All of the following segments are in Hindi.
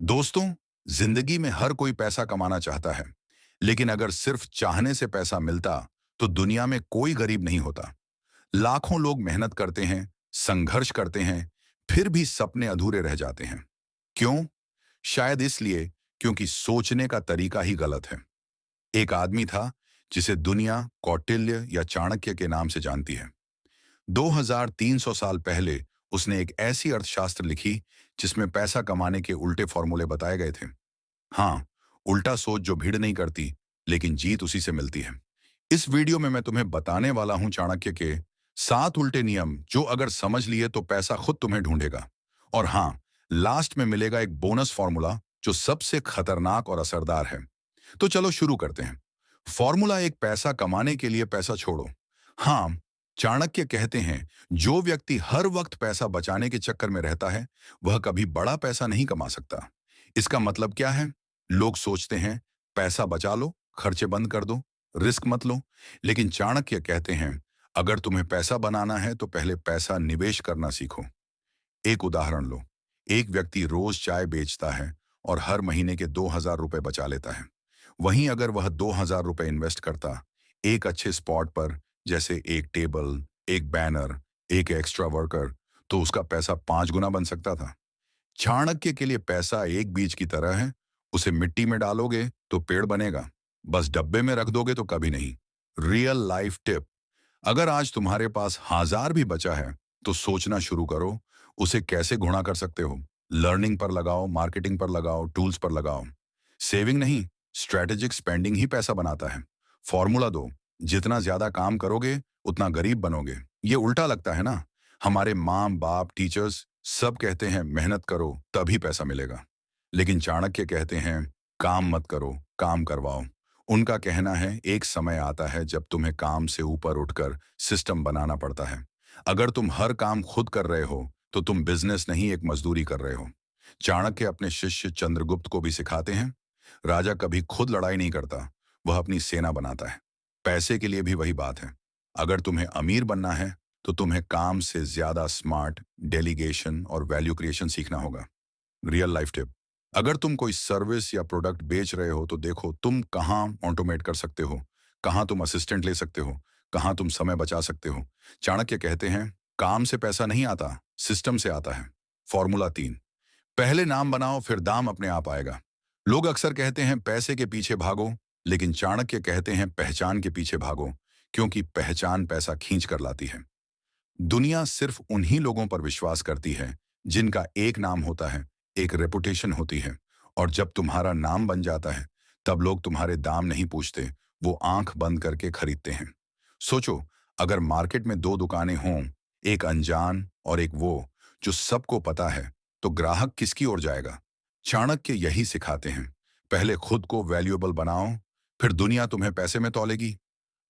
दोस्तों, जिंदगी में हर कोई पैसा कमाना चाहता है, लेकिन अगर सिर्फ चाहने से पैसा मिलता, तो दुनिया में कोई गरीब नहीं होता। लाखों लोग मेहनत करते हैं, संघर्ष करते हैं, फिर भी सपने अधूरे रह जाते हैं। क्यों? शायद इसलिए क्योंकि सोचने का तरीका ही गलत है। एक आदमी था जिसे दुनिया कौटिल्य या चाणक्य के नाम से जानती है। 2300 साल पहले उसने एक ऐसी अर्थशास्त्र लिखी जिसमें पैसा कमाने के उल्टे फॉर्मूले बताए गए थे। हाँ, उल्टा सोच जो भीड़ नहीं करती, लेकिन जीत उसी से मिलती है। इस वीडियो में मैं तुम्हें बताने वाला हूं चाणक्य के 7 उल्टे नियम जो अगर समझ लिए तो पैसा खुद तुम्हें ढूंढेगा। और हाँ, लास्ट में मिलेगा एक बोनस फॉर्मूला जो सबसे खतरनाक और असरदार है। तो चलो शुरू करते हैं। फॉर्मूला एक, पैसा कमाने के लिए पैसा छोड़ो। हाँ, चाणक्य कहते हैं जो व्यक्ति हर वक्त पैसा बचाने के चक्कर में रहता है, वह कभी बड़ा पैसा नहीं कमा सकता। इसका मतलब क्या है? लोग सोचते हैं पैसा बचा लो, खर्चे बंद कर दो, रिस्क मत लो। लेकिन चाणक्य कहते हैं अगर तुम्हें पैसा बनाना है तो पहले पैसा निवेश करना सीखो। एक उदाहरण लो। एक व्यक्ति रोज चाय बेचता है और हर महीने के 2000 रुपए बचा लेता है। वहीं अगर वह 2000 रुपए इन्वेस्ट करता एक अच्छे स्पॉट पर, जैसे एक टेबल, एक बैनर, एक एक्स्ट्रा वर्कर, तो उसका पैसा 5 गुना बन सकता था। चाणक्य के लिए पैसा एक बीज की तरह है। उसे मिट्टी में डालोगे तो पेड़ बनेगा, बस डब्बे में रख दोगे तो कभी नहीं। रियल लाइफ टिप, अगर आज तुम्हारे पास 1000 भी बचा है तो सोचना शुरू करो उसे कैसे गुणा कर सकते हो। लर्निंग पर लगाओ, मार्केटिंग पर लगाओ, टूल्स पर लगाओ। सेविंग नहीं, स्ट्रेटेजिक स्पेंडिंग ही पैसा बनाता है। फॉर्मूला दो, जितना ज्यादा काम करोगे उतना गरीब बनोगे। ये उल्टा लगता है ना? हमारे माँ बाप, टीचर्स सब कहते हैं मेहनत करो तभी पैसा मिलेगा, लेकिन चाणक्य कहते हैं काम मत करो, काम करवाओ। उनका कहना है एक समय आता है जब तुम्हें काम से ऊपर उठकर सिस्टम बनाना पड़ता है। अगर तुम हर काम खुद कर रहे हो तो तुम बिजनेस नहीं, एक मजदूरी कर रहे हो। चाणक्य अपने शिष्य चंद्रगुप्त को भी सिखाते हैं राजा कभी खुद लड़ाई नहीं करता, वह अपनी सेना बनाता है। पैसे के लिए भी वही बात है। अगर तुम्हें अमीर बनना है तो तुम्हें काम से ज्यादा स्मार्ट डेलीगेशन और वैल्यू क्रिएशन सीखना होगा। रियल लाइफ टिप, अगर तुम कोई सर्विस या प्रोडक्ट बेच रहे हो तो देखो तुम कहाँ ऑटोमेट कर सकते हो, कहाँ तुम असिस्टेंट ले सकते हो, कहाँ तुम समय बचा सकते हो। चाणक्य कहते हैं काम से पैसा नहीं आता, सिस्टम से आता है। फॉर्मूला 3, पहले नाम बनाओ फिर दाम अपने आप आएगा। लोग अक्सर कहते हैं पैसे के पीछे भागो, लेकिन चाणक्य कहते हैं पहचान के पीछे भागो, क्योंकि पहचान पैसा खींच कर लाती है। दुनिया सिर्फ उन्हीं लोगों पर विश्वास करती है जिनका एक नाम होता है, एक रेपुटेशन होती है। और जब तुम्हारा नाम बन जाता है तब लोग तुम्हारे दाम नहीं पूछते, वो आंख बंद करके खरीदते हैं। सोचो, अगर मार्केट में दो दुकानें हों, एक अनजान और एक वो जो सबको पता है, तो ग्राहक किसकी ओर जाएगा? चाणक्य यही सिखाते हैं, पहले खुद को वैल्यूएबल बनाओ, फिर दुनिया तुम्हें पैसे में तौलेगी।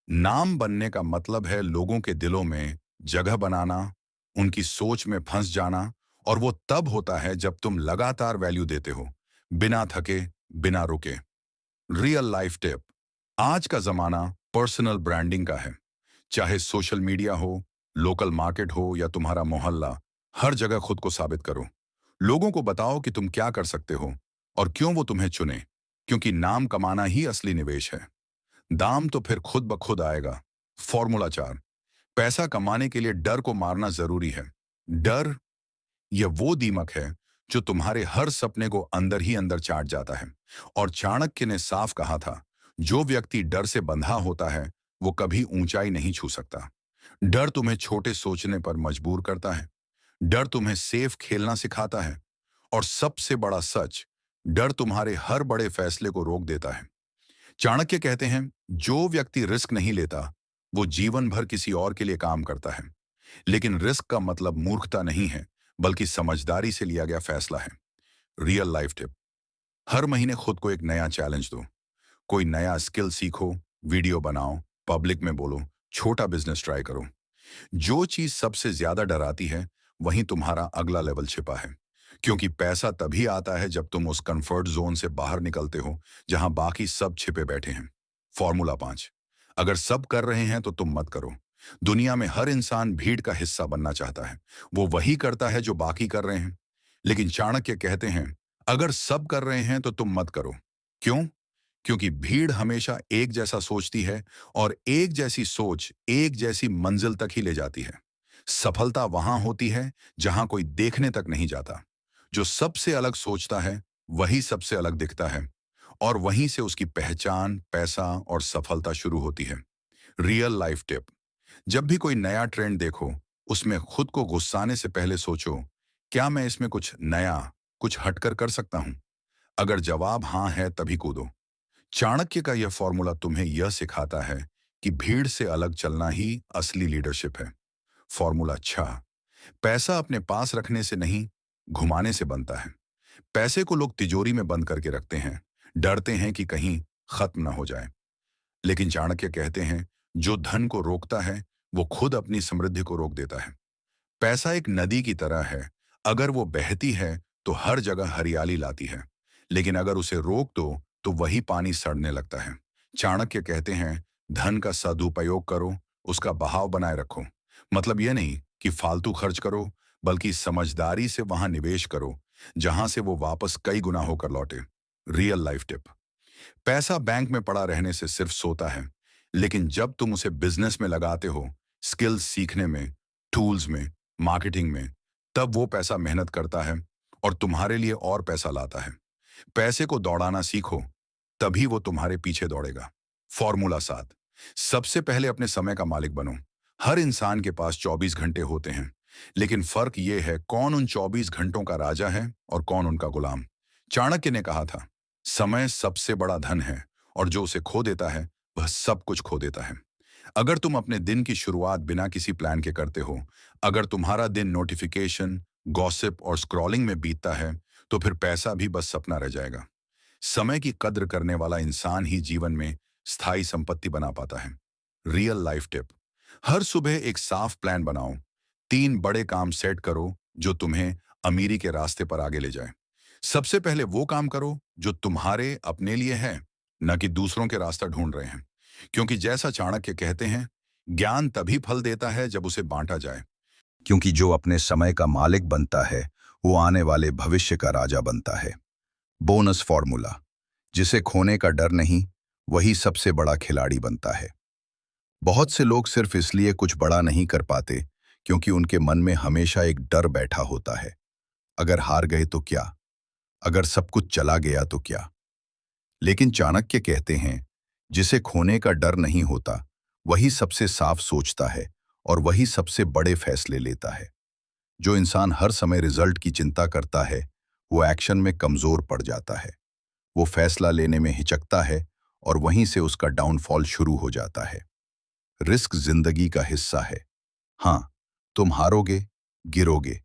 नाम बनने का मतलब है लोगों के दिलों में जगह बनाना, उनकी सोच में फंस जाना। और वो तब होता है जब तुम लगातार वैल्यू देते हो, बिना थके, बिना रुके। रियल लाइफ टिप, आज का जमाना पर्सनल ब्रांडिंग का है। चाहे सोशल मीडिया हो, लोकल मार्केट हो या तुम्हारा मोहल्ला, हर जगह खुद को साबित करो। लोगों को बताओ कि तुम क्या कर सकते हो और क्यों वो तुम्हें चुने, क्योंकि नाम कमाना ही असली निवेश है। दाम तो फिर खुद ब खुद आएगा। फॉर्मूला 4, पैसा कमाने के लिए डर को मारना जरूरी है। डर यह वो दीमक है जो तुम्हारे हर सपने को अंदर ही अंदर चाट जाता है। और चाणक्य ने साफ कहा था जो व्यक्ति डर से बंधा होता है वो कभी ऊंचाई नहीं छू सकता। डर तुम्हें छोटे सोचने पर मजबूर करता है। डर तुम्हें सेफ खेलना सिखाता है। और सबसे बड़ा सच, डर तुम्हारे हर बड़े फैसले को रोक देता है। चाणक्य कहते हैं जो व्यक्ति रिस्क नहीं लेता वो जीवन भर किसी और के लिए काम करता है। लेकिन रिस्क का मतलब मूर्खता नहीं है, बल्कि समझदारी से लिया गया फैसला है। रियल लाइफ टिप, हर महीने खुद को एक नया चैलेंज दो। कोई नया स्किल सीखो, वीडियो बनाओ, पब्लिक में बोलो, छोटा बिजनेस ट्राई करो। जो चीज सबसे ज्यादा डराती है वहीं तुम्हारा अगला लेवल छिपा है। क्योंकि पैसा तभी आता है जब तुम उस कंफर्ट जोन से बाहर निकलते हो जहां बाकी सब छिपे बैठे हैं। फॉर्मूला 5, अगर सब कर रहे हैं तो तुम मत करो। दुनिया में हर इंसान भीड़ का हिस्सा बनना चाहता है, वो वही करता है जो बाकी कर रहे हैं। लेकिन चाणक्य कहते हैं अगर सब कर रहे हैं तो तुम मत करो। क्यों? क्योंकि भीड़ हमेशा एक जैसा सोचती है और एक जैसी सोच एक जैसी मंजिल तक ही ले जाती है। सफलता वहां होती है जहां कोई देखने तक नहीं जाता। जो सबसे अलग सोचता है वही सबसे अलग दिखता है और वहीं से उसकी पहचान, पैसा और सफलता शुरू होती है। Real life tip. जब भी कोई नया ट्रेंड देखो, उसमें खुद को गुस्साने से पहले सोचो, क्या मैं इसमें कुछ नया, कुछ हटकर कर सकता हूं? अगर जवाब हाँ है तभी कूदो। चाणक्य का यह फॉर्मूला तुम्हें यह सिखाता है कि भीड़ से अलग चलना ही असली लीडरशिप है। फॉर्मूला अच्छा। पैसा अपने पास रखने से नहीं, घुमाने से बनता है। पैसे को लोग तिजोरी में बंद करके रखते हैं, डरते हैं कि कहीं खत्म ना हो जाए। लेकिन चाणक्य कहते हैं, जो धन को रोकता है वो खुद अपनी समृद्धि को रोक देता है। पैसा एक नदी की तरह है। अगर वो बहती है तो हर जगह हरियाली लाती है, लेकिन अगर उसे रोक दो तो वही पानी सड़ने लगता है। चाणक्य कहते हैं, धन का सदुपयोग करो, उसका बहाव बनाए रखो। मतलब यह नहीं कि फालतू खर्च करो, बल्कि समझदारी से वहां निवेश करो जहां से वो वापस कई गुना होकर लौटे। Real life tip. पैसा बैंक में पड़ा रहने से सिर्फ सोता है, लेकिन जब तुम उसे बिजनेस में लगाते हो, स्किल्स सीखने में, टूल्स में, मार्केटिंग में, तब वो पैसा मेहनत करता है और तुम्हारे लिए और पैसा लाता है। पैसे को दौड़ाना सीखो, तभी वो तुम्हारे पीछे दौड़ेगा। फॉर्मूला 7। सबसे पहले अपने समय का मालिक बनो। हर इंसान के पास 24 घंटे होते हैं, लेकिन फर्क ये है कौन उन 24 घंटों का राजा है और कौन उनका गुलाम। चाणक्य ने कहा था, समय सबसे बड़ा धन है और जो उसे खो देता है वह सब कुछ खो देता है। अगर तुम अपने दिन की शुरुआत बिना किसी प्लान के करते हो, अगर तुम्हारा दिन नोटिफिकेशन, गॉसिप और स्क्रॉलिंग में बीतता है, तो फिर पैसा भी बस सपना रह जाएगा। समय की कद्र करने वाला इंसान ही जीवन में स्थायी संपत्ति बना पाता है। Real life tip. हर सुबह एक साफ प्लान बनाओ। 3 बड़े काम सेट करो जो तुम्हें अमीरी के रास्ते पर आगे ले जाए। सबसे पहले वो काम करो जो तुम्हारे अपने लिए है, न कि दूसरों के रास्ता ढूंढ रहे हैं। क्योंकि जैसा चाणक्य कहते हैं, ज्ञान तभी फल देता है जब उसे बांटा जाए। क्योंकि जो अपने समय का मालिक बनता है वो आने वाले भविष्य का राजा बनता है। Bonus formula. जिसे खोने का डर नहीं, वही सबसे बड़ा खिलाड़ी बनता है। बहुत से लोग सिर्फ इसलिए कुछ बड़ा नहीं कर पाते क्योंकि उनके मन में हमेशा एक डर बैठा होता है। अगर हार गए तो क्या? अगर सब कुछ चला गया तो क्या? लेकिन चाणक्य कहते हैं, जिसे खोने का डर नहीं होता, वही सबसे साफ सोचता है और वही सबसे बड़े फैसले लेता है। जो इंसान हर समय रिजल्ट की चिंता करता है, वो एक्शन में कमजोर पड़ जाता है। वो फैसला लेने में हिचकता है और वहीं से उसका डाउनफॉल शुरू हो जाता है। रिस्क जिंदगी का हिस्सा है। हाँ, तुम हारोगे, गिरोगे,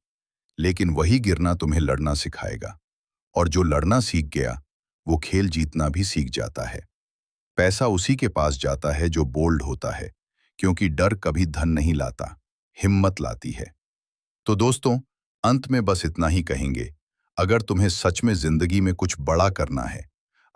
लेकिन वही गिरना तुम्हें लड़ना सिखाएगा। और जो लड़ना सीख गया, वो खेल जीतना भी सीख जाता है। पैसा उसी के पास जाता है जो बोल्ड होता है, क्योंकि डर कभी धन नहीं लाता, हिम्मत लाती है। तो दोस्तों, अंत में बस इतना ही कहेंगे, अगर तुम्हें सच में जिंदगी में कुछ बड़ा करना है,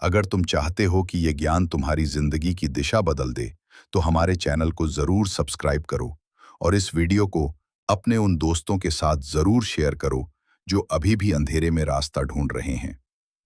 अगर तुम चाहते हो कि ये ज्ञान तुम्हारी जिंदगी की दिशा बदल दे, तो हमारे चैनल को जरूर सब्सक्राइब करो और इस वीडियो को अपने उन दोस्तों के साथ जरूर शेयर करो जो अभी भी अंधेरे में रास्ता ढूंढ रहे हैं।